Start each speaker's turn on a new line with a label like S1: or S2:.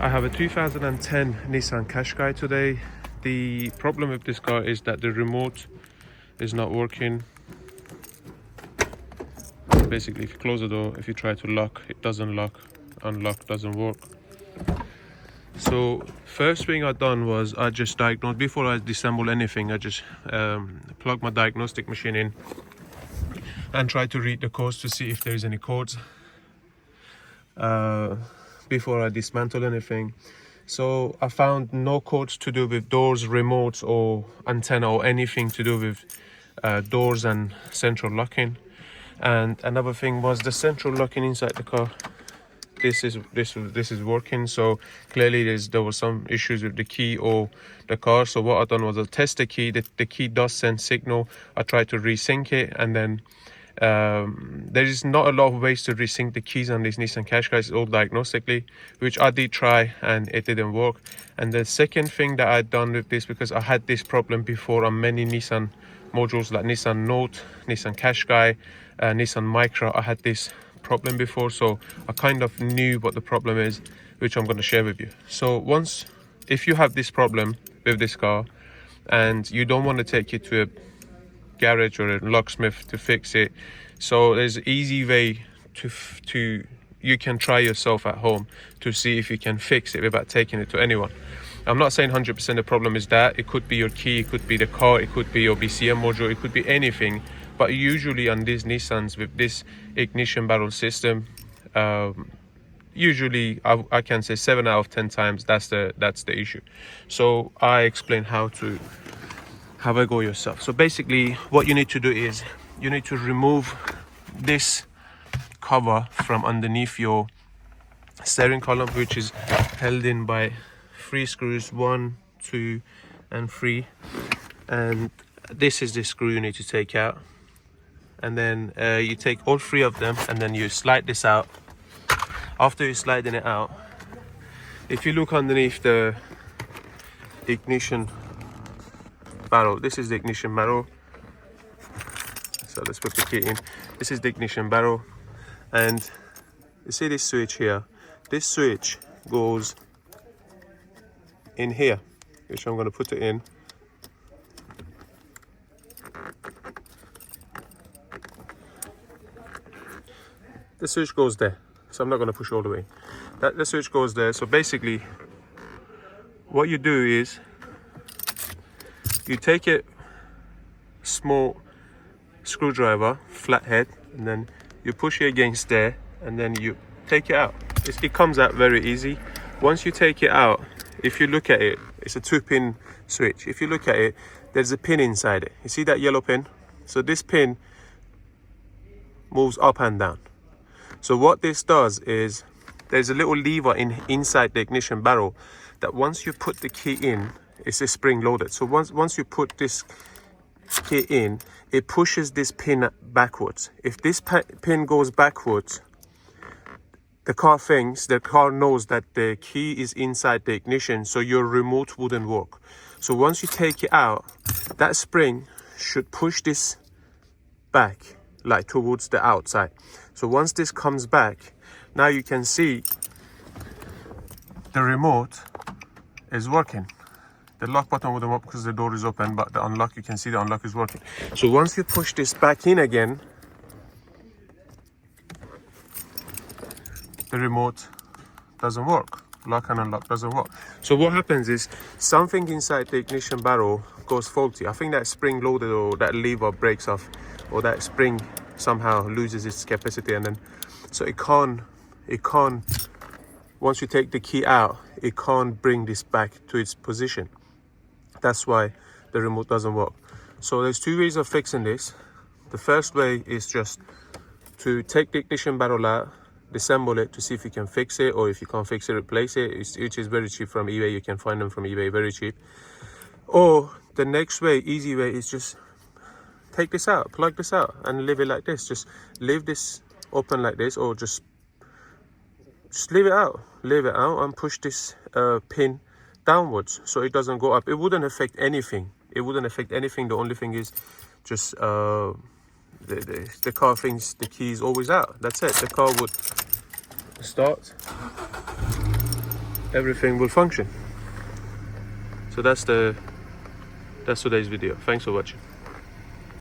S1: I have a 2010 Nissan Qasqai today. The problem with this car is that the remote is not working. Basically, if you close the door, if you try to lock, it doesn't lock, unlock doesn't work. So first thing I done was I just diagnosed, before I disassemble anything, I just plug my diagnostic machine in and try to read the codes to see if there is any codes before I dismantle anything. So I found no codes to do with doors, remotes or antenna or anything to do with doors and central locking. And another thing was the central locking inside the car. This is working, so clearly there was some issues with the key or the car. So what I done was I test the key. The key does send signal. I tried to resync it, and then there is not a lot of ways to resync the keys on these Nissan Qashqais, all diagnostically, which I did try and it didn't work. And the second thing that I done with this, because I had this problem before on many Nissan modules like Nissan Note, Nissan Qashqai, Nissan Micra, I had this problem before, so I kind of knew what the problem is, which I'm going to share with you. So if you have this problem with this car and you don't want to take it to a garage or a locksmith to fix it, so there's an easy way to you can try yourself at home to see if you can fix it without taking it to anyone. I'm not saying 100% the problem is that. It could be your key, it could be the car, it could be your BCM module, it could be anything. But usually on these Nissans with this ignition barrel system, usually I can say 7 out of 10 times that's the issue. So I explain how to have a go yourself. So basically what you need to do is you need to remove this cover from underneath your steering column, which is held in by 3 screws, 1, 2 and 3, and this is the screw you need to take out. And then you take all 3 of them and then you slide this out. After you're sliding it out, if you look underneath the ignition barrel, this is the ignition barrel. So let's put the key in. This is the ignition barrel, and you see this switch here. This switch goes in here, which I'm going to put it in. The switch goes there, so I'm not going to push all the way. The switch goes there. So basically what you do is you take a small screwdriver, flathead, and then you push it against there, and then you take it out. It comes out very easy. Once you take it out, if you look at it, it's a 2-pin switch. If you look at it, there's a pin inside it. You see that yellow pin? So this pin moves up and down. So what this does is there's a little lever inside the ignition barrel that once you put the key in, it's a spring loaded. So once you put this key in, it pushes this pin backwards. If this pin goes backwards, the car knows that the key is inside the ignition, so your remote wouldn't work. So once you take it out, that spring should push this back, like towards the outside. So once this comes back, now you can see the remote is working. The lock button wouldn't work because the door is open, but the unlock, you can see the unlock is working. So once you push this back in again, the remote doesn't work. Lock and unlock doesn't work. So what happens is something inside the ignition barrel goes faulty. I think that spring loaded, or that lever breaks off, or that spring somehow loses its capacity, and then so it can't once you take the key out, it can't bring this back to its position. That's why the remote doesn't work. So there's 2 ways of fixing this. The first way is just to take the ignition barrel out, disassemble it to see if you can fix it, or if you can't fix it, replace it, which is very cheap from eBay. You can find them from eBay very cheap. Or the next way, easy way, is just take this out, plug this out and leave it like this. Just leave this open like this, or just leave it out and push this pin downwards so it doesn't go up. It wouldn't affect anything. The only thing is just the car thinks the key is always out. That's it. The car would start everything will function. So that's today's video. Thanks for watching.